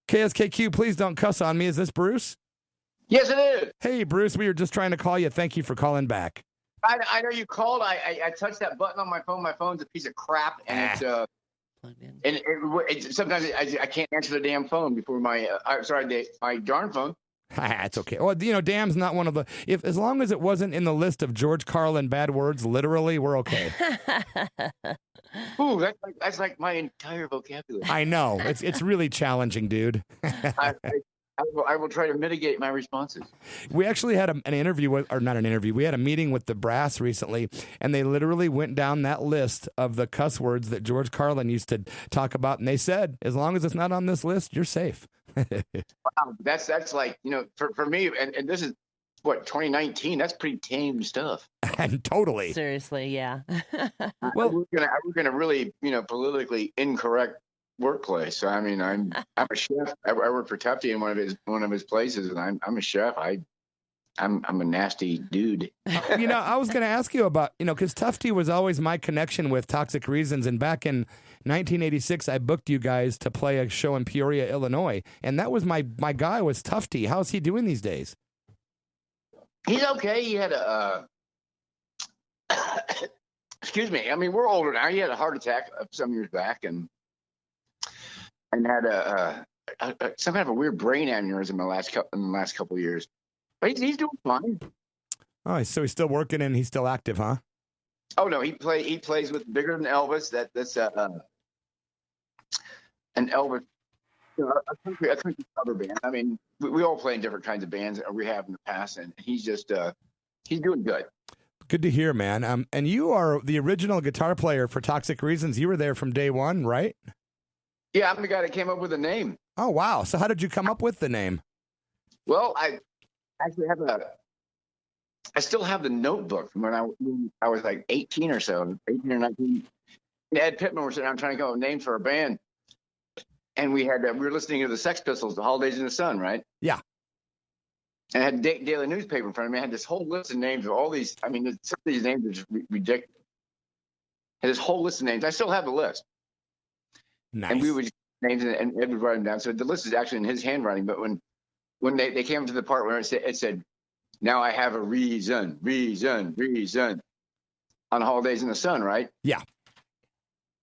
KSKQ, please don't cuss on me. Is this Bruce? Yes, it is. Hey, Bruce, we were just trying to call you. Thank you for calling back. I know you called. I touched that button on my phone. My phone's a piece of crap, and sometimes I can't answer the damn phone before my darn phone. It's okay. Well, damn's not one of the. As long as it wasn't in the list of George Carlin bad words, literally, we're okay. Ooh, that's like my entire vocabulary. I know it's really challenging, dude. I will try to mitigate my responses. We actually had an interview not an interview. We had a meeting with the brass recently, and they literally went down that list of the cuss words that George Carlin used to talk about, and they said, as long as it's not on this list, you're safe. Wow, that's like, for me, and this is what, 2019. That's pretty tame stuff. And totally. Seriously, yeah. Well, we're gonna really, politically incorrect workplace. So, I mean, I'm a chef. I work for Tufty in one of his places, and I'm a chef. I'm a nasty dude. I was going to ask you about, because Tufty was always my connection with Toxic Reasons, and back in 1986, I booked you guys to play a show in Peoria, Illinois, and that was my guy was Tufty. How's he doing these days? He's okay. He had excuse me. I mean, we're older now. He had a heart attack some years back, and had some kind of a weird brain aneurysm in the last couple of years. But he's doing fine. Oh, so he's still working and he's still active, huh? Oh no, he plays with Bigger Than Elvis. That's an Elvis, a country cover band. I mean, we all play in different kinds of bands, or we have in the past, and he's just he's doing good. Good to hear, man. And you are the original guitar player for Toxic Reasons. You were there from day one, right? Yeah, I'm the guy that came up with the name. Oh wow! So how did you come up with the name? Well, I actually I still have the notebook from when I was like 18 or so, 18 or 19. Ed Pittman was sitting down trying to come up with names for a band. And we were listening to the Sex Pistols, The Holidays in the Sun, right? Yeah. And I had the daily newspaper in front of me. I had this whole list of names of all these. I mean, some of these names are just ridiculous. I had this whole list of names. I still have the list. Nice. And we would names and Ed would write them down. So the list is actually in his handwriting. But when they came to the part where it said, now I have a reason on Holidays in the Sun, right? Yeah.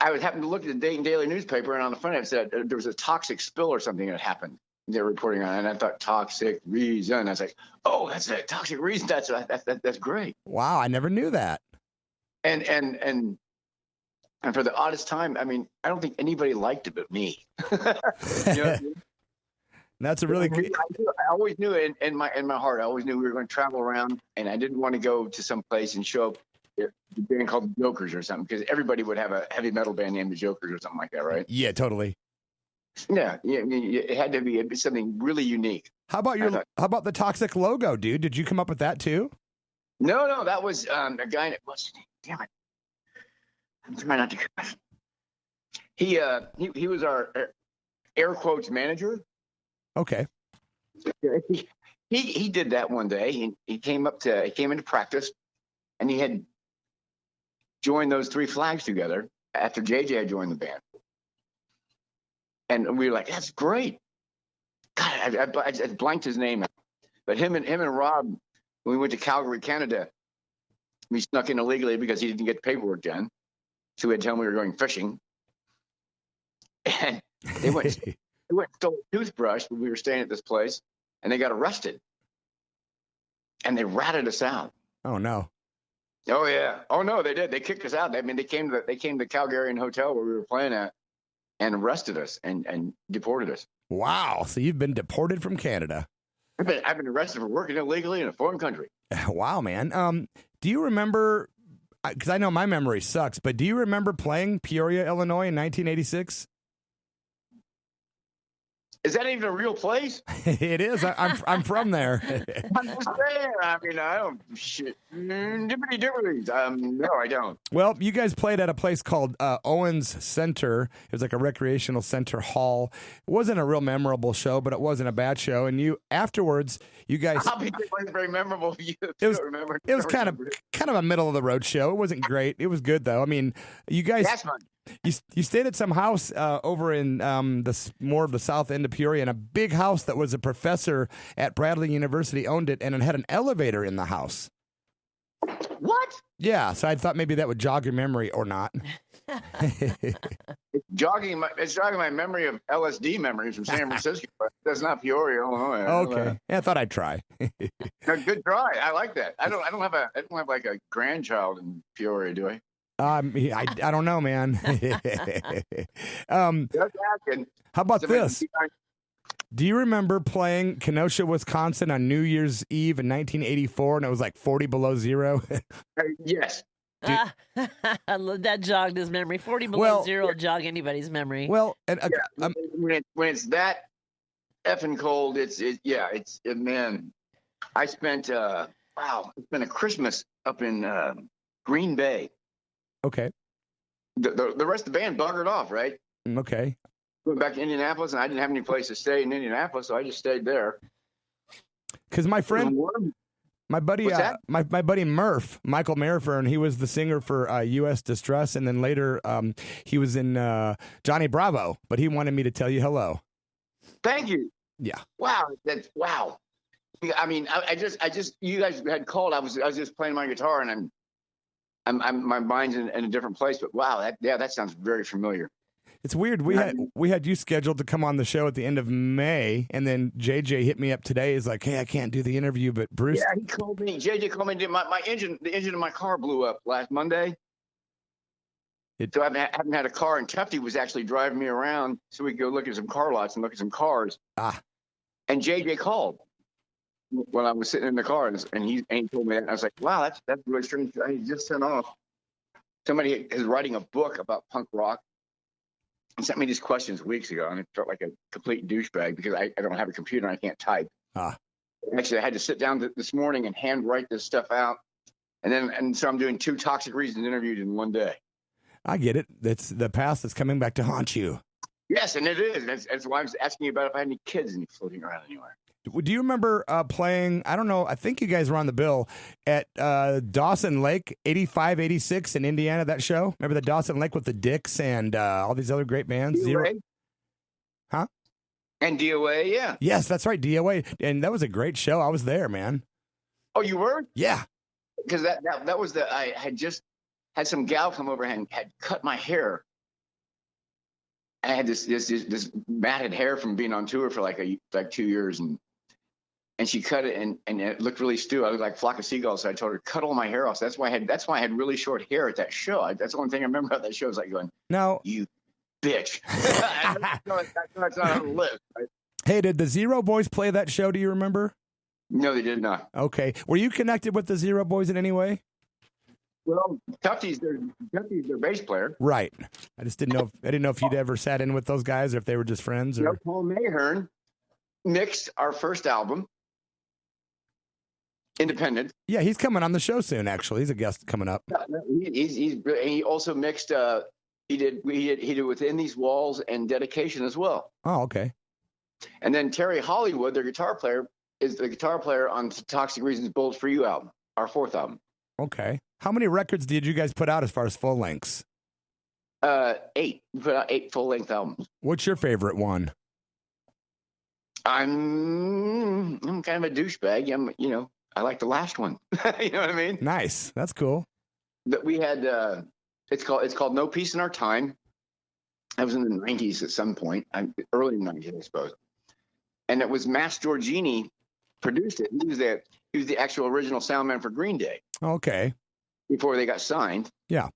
I would happen to look at the Dayton Daily newspaper, and on the front it said there was a toxic spill or something that happened. They were reporting on it, and I thought toxic reason. I was like, oh, that's a toxic reason. That's great. Wow, I never knew that. And for the oddest time, I mean, I don't think anybody liked it but me. You know what I mean? That's a really good. I always knew it in my heart. I always knew we were going to travel around, and I didn't want to go to some place and show up a band called the Jokers or something, because everybody would have a heavy metal band named the Jokers or something like that, right? Yeah, totally. Yeah, it had to be something really unique. How about the Toxic logo, dude? Did you come up with that too? No, that was a guy that was. Damn it! I'm trying not to cuss. He was our air quotes manager. Okay. He did that one day. He came into practice, and he had joined those three flags together after JJ had joined the band. And we were like, that's great. God, I just blanked his name out. But him and Rob, when we went to Calgary, Canada, we snuck in illegally because he didn't get the paperwork done. So we had to tell him we were going fishing. And they went and stole a toothbrush when we were staying at this place, and they got arrested. And they ratted us out. Oh, no. Oh, yeah. Oh, no, they did. They kicked us out. I mean, they came to the Calgarian hotel where we were playing at and arrested us and deported us. Wow. So you've been deported from Canada. I've been arrested for working illegally in a foreign country. Wow, man. Do you remember, because I know my memory sucks, but do you remember playing Peoria, Illinois in 1986? Is that even a real place? It is. I'm from there. I'm just saying. I mean, I don't shit. No, I don't. Well, you guys played at a place called Owens Center. It was like a recreational center hall. It wasn't a real memorable show, but it wasn't a bad show. And afterwards, you guys. Obviously, it wasn't very memorable for you. It was kind of a middle of the road show. It wasn't great. It was good though. I mean, you guys. That's fun. You stayed at some house over in more of the south end of Peoria, and a big house that was a professor at Bradley University owned it, and it had an elevator in the house. What? Yeah, so I thought maybe that would jog your memory or not. It's jogging my memory of LSD memories from San Francisco. But that's not Peoria, Illinois. Okay, yeah, I thought I'd try. Good try. I like that. I don't have like a grandchild in Peoria, do I? I don't know, man. How about this? Do you remember playing Kenosha, Wisconsin on New Year's Eve in 1984, and it was like 40 below zero? Yes. That jogged his memory. 40 below zero will jog anybody's memory. Well, and when it's that effing cold, man. I spent it's been a Christmas up in Green Bay. Okay. The rest of the band buggered off, right? Okay. Went back to Indianapolis, and I didn't have any place to stay in Indianapolis, so I just stayed there. Because my friend, my buddy, my buddy Murph, Michael Merrifer, he was the singer for U.S. Distress, and then later he was in Johnny Bravo. But he wanted me to tell you hello. Thank you. Yeah. Wow. Wow. I mean, I just you guys had called. I was just playing my guitar, and my mind's in a different place. But wow, that sounds very familiar. It's weird. We had you scheduled to come on the show at the end of May, and then JJ hit me up today. He's like, "Hey, I can't do the interview, but Bruce." Yeah, he called me. JJ called me. The engine of my car blew up last Monday. So I haven't had a car, and Tufty was actually driving me around so we could go look at some car lots and look at some cars. And JJ called when I was sitting in the car, and he told me that, and I was like, "Wow, that's really strange." I just sent off. Somebody is writing a book about punk rock. He sent me these questions weeks ago, and it felt like a complete douchebag because I don't have a computer and I can't type. Actually, I had to sit down this morning and hand write this stuff out, and so I'm doing 2 Toxic Reasons interviews in one day. I get it. That's the past that's coming back to haunt you. Yes, and it is. That's why I was asking you about if I had any kids floating around anywhere. Do you remember playing, I don't know, I think you guys were on the bill at Dawson Lake, 85, 86 in Indiana, that show? Remember the Dawson Lake with the Dicks and all these other great bands? DOA? Huh? And DOA, yeah. Yes, that's right, DOA. And that was a great show. I was there, man. Oh, you were? Yeah. Because that was I had just had some gal come over and had cut my hair. I had this matted hair from being on tour for like 2 years, and she cut it, and it looked really stupid. I looked like a flock of seagulls. So I told her, cut all my hair off. So that's why I had really short hair at that show. That's the only thing I remember about that show. Is like going, no, you bitch. That's not on the list. Right? Hey, did the Zero Boys play that show? Do you remember? No, they did not. Okay. Were you connected with the Zero Boys in any way? Well, Tufty's their bass player. Right. I just didn't know if you'd ever sat in with those guys or if they were just friends. Or Paul Mayhern mixed our first album. Independent. Yeah, he's coming on the show soon. Actually, he's a guest coming up. He also mixed. He did Within These Walls and Dedication as well. Oh, okay. And then Terry Hollywood, their guitar player, is the guitar player on Toxic Reasons Bullets for You album, our 4th album. Okay. How many records did you guys put out as far as full lengths? 8. We put out 8 full length albums. What's your favorite one? I'm kind of a douchebag. I like the last one. You know what I mean? Nice. That's cool. But we had it's called No Peace in Our Time. I was in the 90s at some point, early 90s, I suppose. And it was Mass Giorgini produced it. He was the actual original sound man for Green Day. Okay. Before they got signed. Yeah.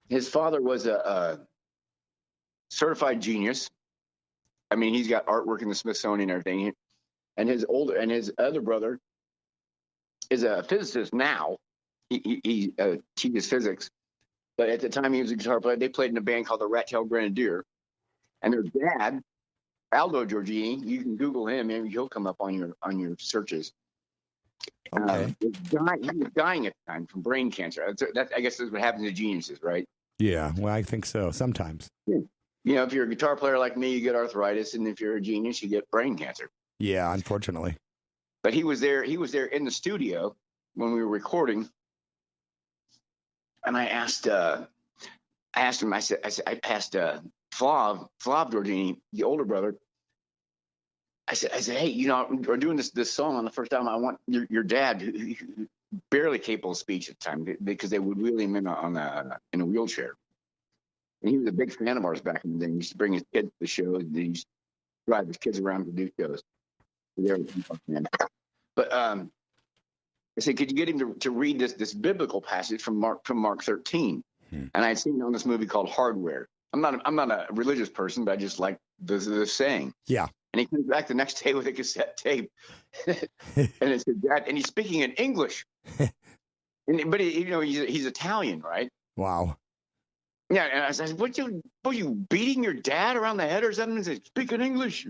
His father was a certified genius. I mean, he's got artwork in the Smithsonian and everything. And his other brother is a physicist now. He teaches physics. But at the time he was a guitar player, they played in a band called the Rat Tail Grenadier. And their dad, Aldo Giorgini, you can Google him, and he'll come up on your searches. Okay. He was dying at the time from brain cancer. I guess that's what happens to geniuses, right? Yeah, well, I think so. Sometimes. Yeah. If you're a guitar player like me, you get arthritis, and if you're a genius, you get brain cancer. Yeah, unfortunately. But he was there in the studio when we were recording, and I asked I asked him. I said, I passed Flav Dordini, the older brother. I said, hey, you know, we're doing this song on the first album. I want your dad, who barely capable of speech at the time, because they would wheel him in in a wheelchair. And he was a big fan of ours back in the day. He used to bring his kids to the shows. He used to drive his kids around to do shows. But I said, could you get him to read this biblical passage from Mark 13? And I had seen it on this movie called Hardware. I'm not a religious person, but I just like the saying. Yeah. And he comes back the next day with a cassette tape, and it said that, and he's speaking in English. But he's Italian, right? Wow. Yeah, and I said, "What you beating your dad around the head or something?" He said, "Speak in English."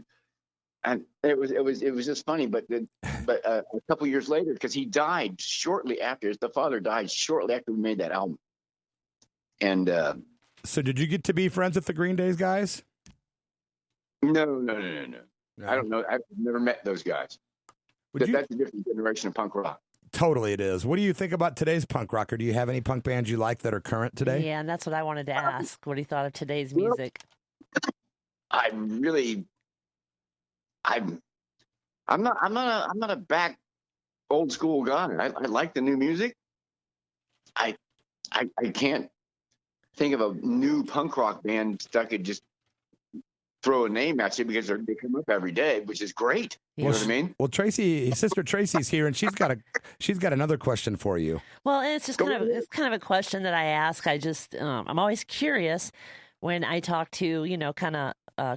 And it was just funny, but a couple years later, because he died shortly after. The father died shortly after we made that album. And so, did you get to be friends with the Green Days guys? No. I don't know. I've never met those guys. That's a different generation of punk rock. Totally, it is. What do you think about today's punk rock? Or do you have any punk bands you like that are current today? Yeah, and that's what I wanted to ask. What he thought of today's music? I'm not a back old school guy. I like the new music. I can't think of a new punk rock band that I could just throw a name at you, because they come up every day, which is great. You know what I mean? Well, Sister Tracy's here, and she's got another question for you. Well, and it's just kind of a question that I ask. I just I'm always curious when I talk to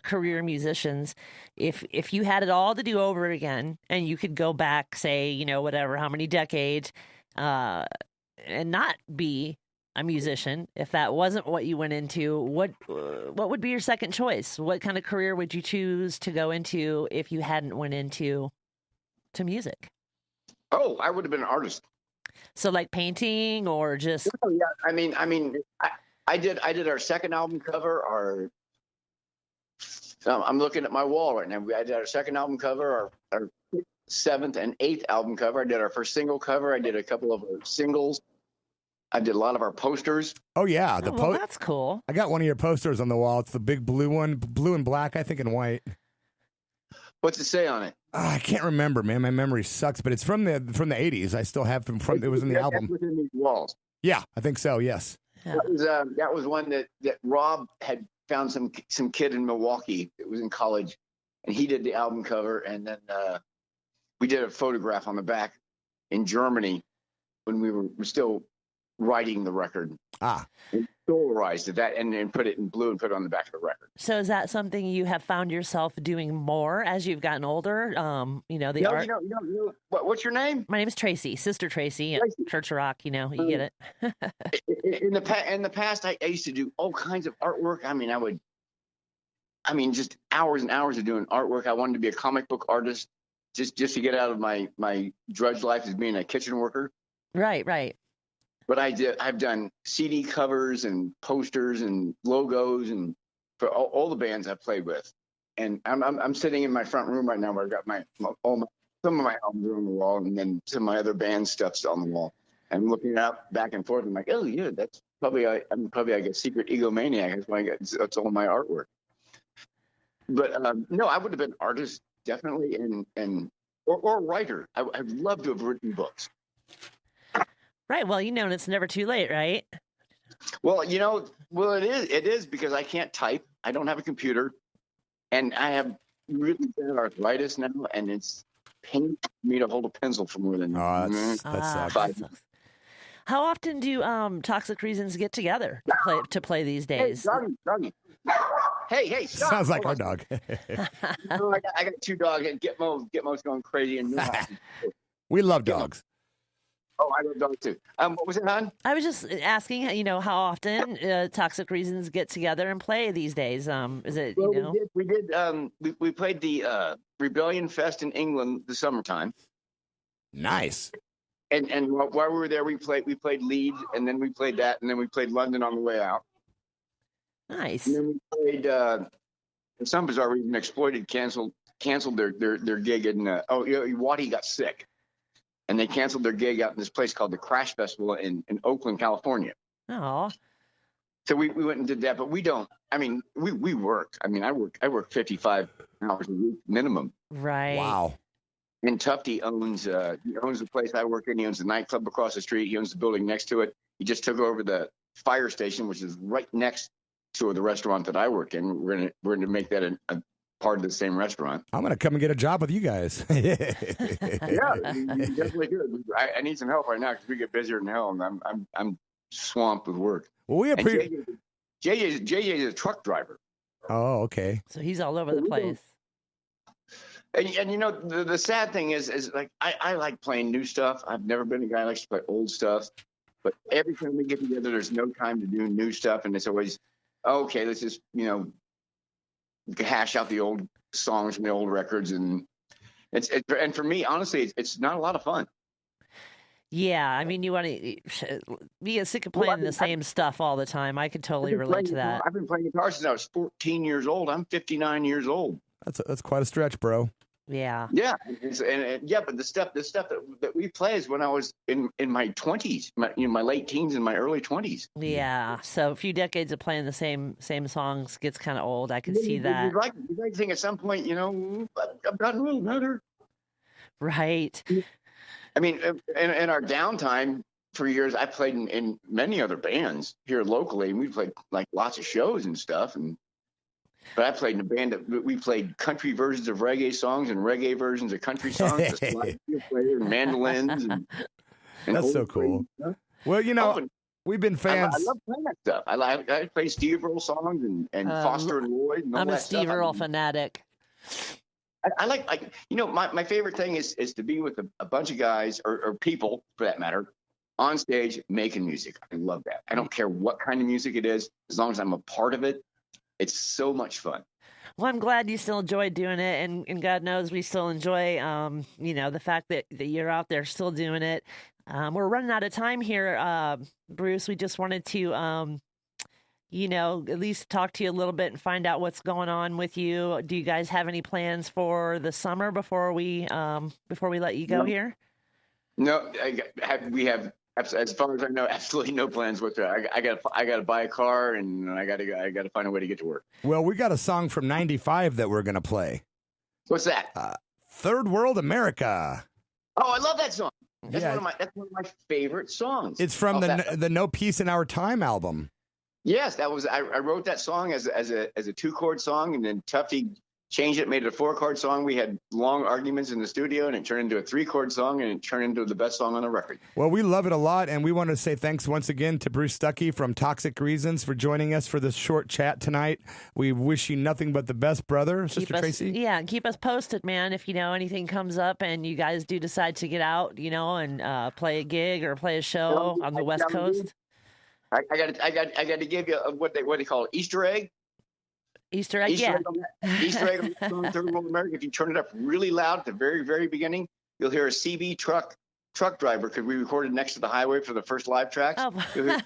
career musicians, if you had it all to do over again and you could go back, say, whatever, how many decades, and not be a musician, if that wasn't what you went into, what would be your second choice? What kind of career would you choose to go into if you hadn't went into music? Oh, I would have been an artist. So like painting or just? Oh, yeah. I mean, I did our second album cover. I'm looking at my wall right now. I did our second album cover, our seventh and eighth album cover. I did our first single cover. I did a couple of our singles. I did a lot of our posters. Oh yeah, that's cool. I got one of your posters on the wall. It's the big blue one, blue and black, I think, and white. What's it say on it? I can't remember, man. My memory sucks, but it's from the 80s. I still have them from. It was in the album. Within these walls. Yeah, I think so. Yes. Yeah. That was one that Rob had found some kid in Milwaukee that was in college, and he did the album cover, and then we did a photograph on the back in Germany when we were still writing the record. And solarized that and put it in blue and put it on the back of the record. So is that something you have found yourself doing more as you've gotten older? Art. What's your name? My name is Tracy, Sister Tracy. Church of Rock. You get it. in the past, I used to do all kinds of artwork. Just hours and hours of doing artwork. I wanted to be a comic book artist, just to get out of my drudge life as being a kitchen worker. Right. But I've done CD covers and posters and logos and for all the bands I've played with. And I'm sitting in my front room right now where I've got some of my albums are on the wall, and then some of my other band stuff's on the wall. And looking out back and forth, I'm like, oh yeah, that's probably I'm like a secret egomaniac. That's why that's all my artwork. But no, I would have been an artist definitely, or a writer. I'd love to have written books. Right. Well, it's never too late, right? Well, it is because I can't type. I don't have a computer, and I have really bad arthritis now, and it's painful for me to hold a pencil for more than that sucks. 5 minutes. How often do Toxic Reasons get together to play these days? Hey, doggy. Hey, stop. Sounds like our dog. I got 2 dogs, and Gitmo's going crazy. And we love dogs. Oh, I love dogs too. What was it, hon? I was just asking, how often Toxic Reasons get together and play these days. Is it, Well, we played the Rebellion Fest in England the summertime. Nice. And while we were there, we played Leeds, and then we played that, and then we played London on the way out. Nice. And then we played, for some bizarre reason, Exploited canceled their gig in, Waddy got sick. And they canceled their gig out in this place called the Crash Festival in Oakland, California. Oh. So we went and did that, but we don't. I mean, we work. I mean, I work 55 hours a week minimum. Right. Wow. And Tufty owns the place I work in. He owns the nightclub across the street. He owns the building next to it. He just took over the fire station, which is right next to the restaurant that I work in. We're gonna make that a part of the same restaurant. I'm gonna come and get a job with you guys. Yeah, you definitely do. I need some help right now because we get busier than hell, and I'm swamped with work. Well, we appreciate. JJ is a truck driver. Oh, okay. So he's all over the place. And you know, the sad thing is like I like playing new stuff. I've never been a guy who likes to play old stuff. But every time we get together, there's no time to do new stuff, and it's always okay. Let's just hash out the old songs from the old records, and and for me, honestly, it's not a lot of fun. Yeah, I mean, you want to be sick of playing the same stuff all the time. I could totally relate to that. I've been playing guitar since I was 14 years old. I'm 59 years old. That's quite a stretch, bro. Yeah. Yeah, and but the stuff that we play is when I was in my 20s, my late teens and my early 20s. Yeah, so a few decades of playing the same songs gets kind of old. I can see that. You'd like to think at some point, I've gotten a little better. Right. I mean, in our downtime for years, I played in many other bands here locally, and we played like lots of shows and stuff. But I played in a band that we played country versions of reggae songs and reggae versions of country songs. And mandolins. And that's so cool. Well, we've been fans. I love playing that stuff. I play Steve Earle songs and Foster and Lloyd. And all I'm that a Steve Earle fanatic. I like my favorite thing is to be with a bunch of guys or people, for that matter, on stage making music. I love that. I don't care what kind of music it is, as long as I'm a part of it. It's so much fun. Well, I'm glad you still enjoy doing it, and God knows we still enjoy, the fact that you're out there still doing it. We're running out of time here, Bruce. We just wanted to, at least talk to you a little bit and find out what's going on with you. Do you guys have any plans for the summer before we let you go here? No, we have. As far as I know, absolutely no plans whatsoever. I got to buy a car, and I got to find a way to get to work. Well, we got a song from '95 that we're gonna play. What's that? Third World America. Oh, I love that song. That's one of my favorite songs. It's from the No Peace in Our Time album. Yes, that was. I wrote that song as a 2-chord song, and then Tufty changed it, made it a 4-chord song. We had long arguments in the studio, and it turned into a 3-chord song, and it turned into the best song on the record. Well, we love it a lot, and we want to say thanks once again to Bruce Stuckey from Toxic Reasons for joining us for this short chat tonight. We wish you nothing but the best, brother. Sister Tracy? Yeah, keep us posted, man. If, anything comes up and you guys do decide to get out, and play a gig or play a show on the West Coast. I got to give you what they call it, Easter egg. Easter egg, yeah. Easter egg on Third World America. If you turn it up really loud at the very, very beginning, you'll hear a CB truck driver, because we recorded next to the highway for the first live tracks. Oh. You'll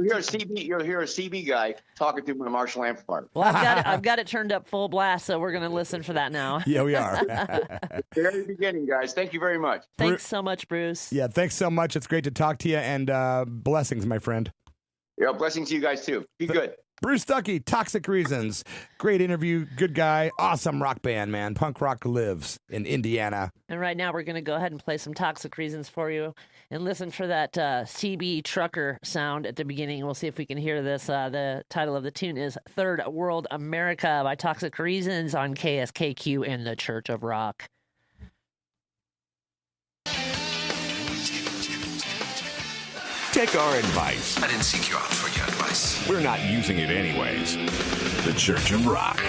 hear a CB guy talking through my Marshall amplifier. Well, I've got it turned up full blast, so we're going to listen for that now. Yeah, we are. Very beginning, guys. Thank you very much. Thanks so much, Bruce. Yeah, thanks so much. It's great to talk to you, and blessings, my friend. Yeah, blessings to you guys too. Be good. Bruce Stuckey, Toxic Reasons. Great interview, good guy, awesome rock band, man. Punk rock lives in Indiana. And right now we're going to go ahead and play some Toxic Reasons for you and listen for that CB trucker sound at the beginning. We'll see if we can hear this. The title of the tune is Third World America by Toxic Reasons on KSKQ and the Church of Rock. Take our advice. I didn't seek you out for your advice. We're not using it anyways. The Church of Rock.